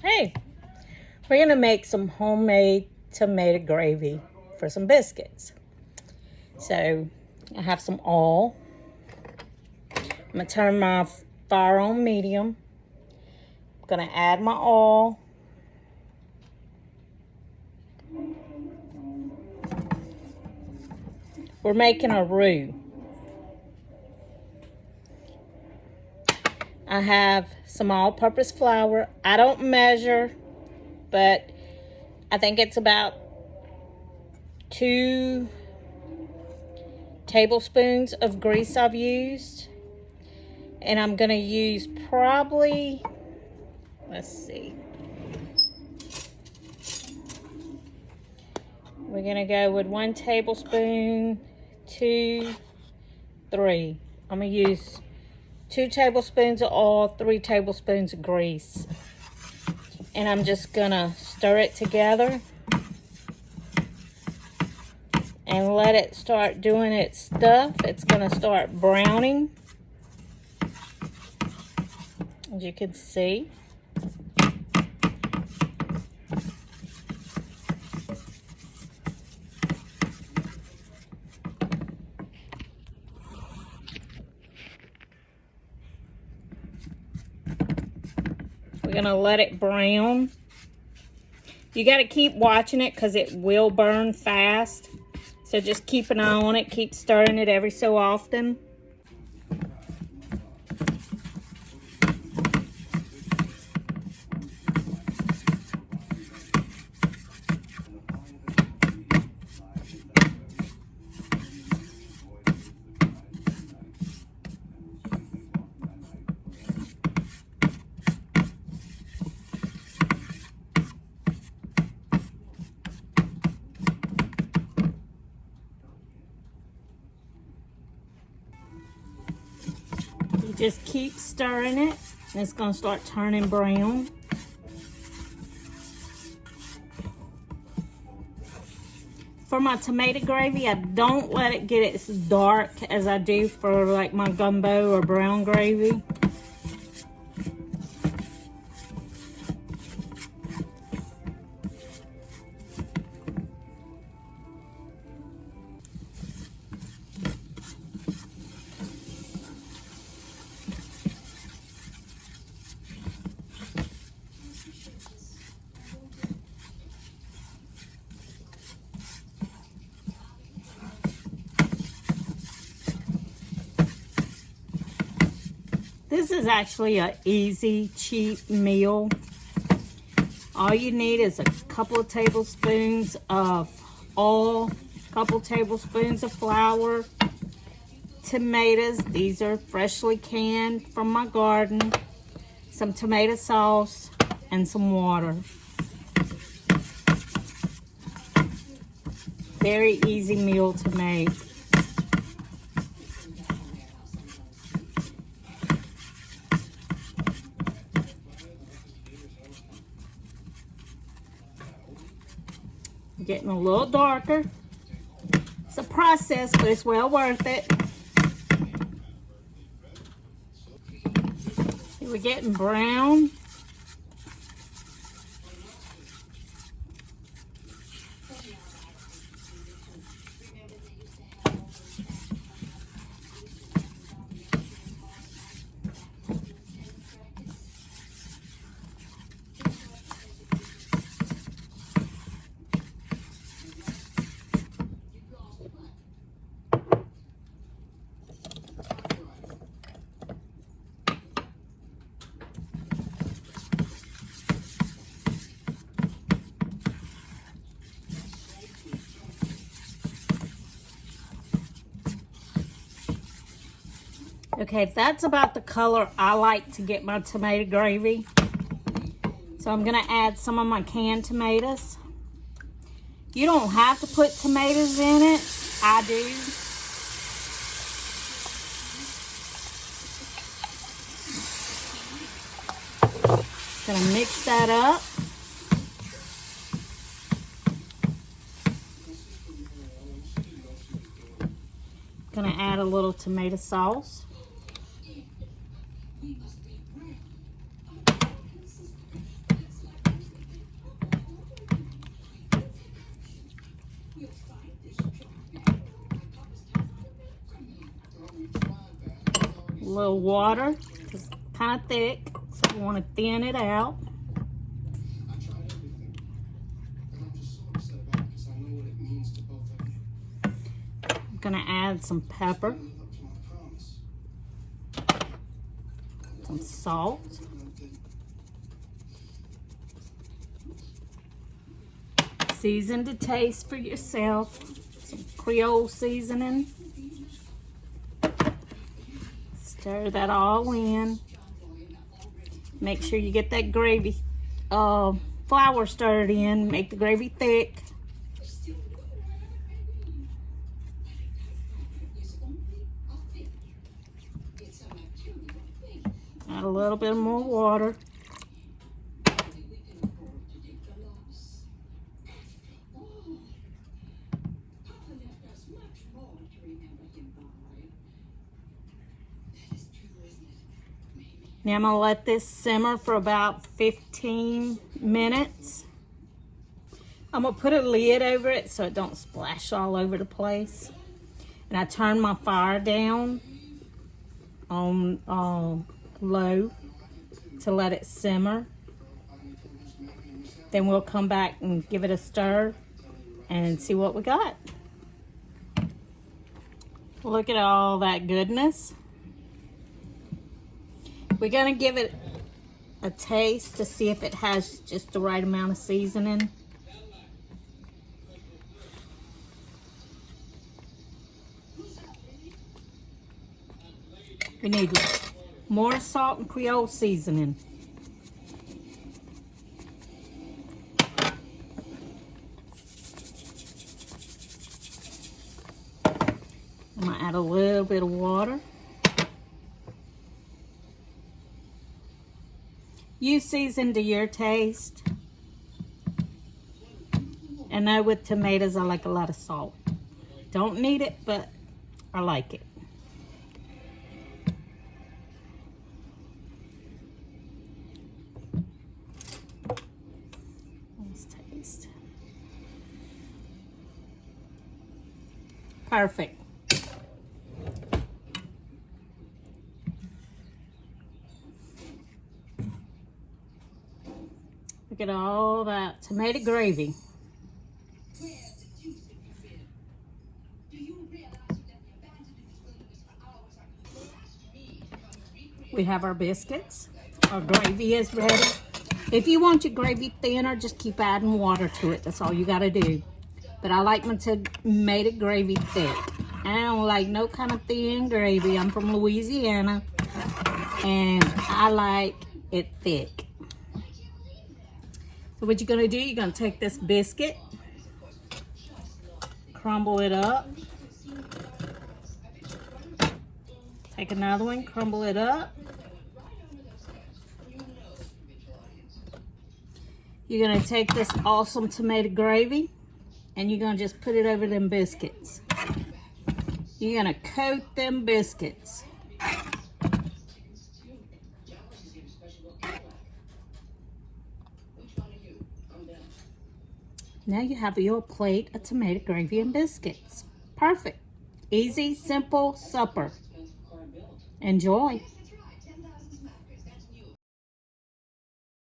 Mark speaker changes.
Speaker 1: Hey, we're gonna make some homemade tomato gravy for some biscuits. So I have some oil. I'm gonna turn my fire on medium. I'm gonna add my oil. We're making a roux. I have some all-purpose flour. I don't measure, but I think it's about 2 tablespoons of grease I've used. And I'm gonna use probably, let's see. We're gonna go with 1 tablespoon, 2, 3. I'm gonna use 2 tablespoons of oil, 3 tablespoons of grease. And I'm just gonna stir it together and let it start doing its stuff. It's gonna start browning, as you can see. We're gonna let it brown. You gotta keep watching it because it will burn fast. So just keep an eye on it, keep stirring it every so often. You just keep stirring it, and it's gonna start turning brown. For my tomato gravy, I don't let it get as dark as I do for like my gumbo or brown gravy. This is actually an easy, cheap meal. All you need is a couple of tablespoons of oil, a couple tablespoons of flour, tomatoes. These are freshly canned from my garden, some tomato sauce, and some water. Very easy meal to make. Getting a little darker. It's a process, but it's well worth it. We're getting brown. Okay, that's about the color I like to get my tomato gravy. So I'm gonna add some of my canned tomatoes. You don't have to put tomatoes in it. I do. Gonna mix that up. Gonna add a little tomato sauce. little water. It's kind of thick, so you want to thin it out. I'm gonna add some pepper, some salt, season to taste for yourself, some Creole seasoning. Stir that all in. Make sure you get that gravy flour stirred in. Make the gravy thick. Add a little bit more water. Now I'm going to let this simmer for about 15 minutes. I'm going to put a lid over it so it don't splash all over the place. And I turn my fire down on low to let it simmer. Then we'll come back and give it a stir and see what we got. Look at all that goodness. We're gonna give it a taste to see if it has just the right amount of seasoning. We need more salt and Creole seasoning. I'm gonna add a little bit of water. You season to your taste. And now with tomatoes, I like a lot of salt. Don't need it, but I like it. Let's taste. Perfect. Look at all that tomato gravy. We have our biscuits. Our gravy is ready. If you want your gravy thinner, just keep adding water to it. That's all you gotta do. But I like my tomato gravy thick. I don't like no kind of thin gravy. I'm from Louisiana, and I like it thick. So what you're gonna do, you're gonna take this biscuit, crumble it up. Take another one, crumble it up. You're gonna take this awesome tomato gravy and you're gonna just put it over them biscuits. You're gonna coat them biscuits. Now you have your plate of tomato gravy and biscuits. Perfect. Easy, simple supper. Enjoy.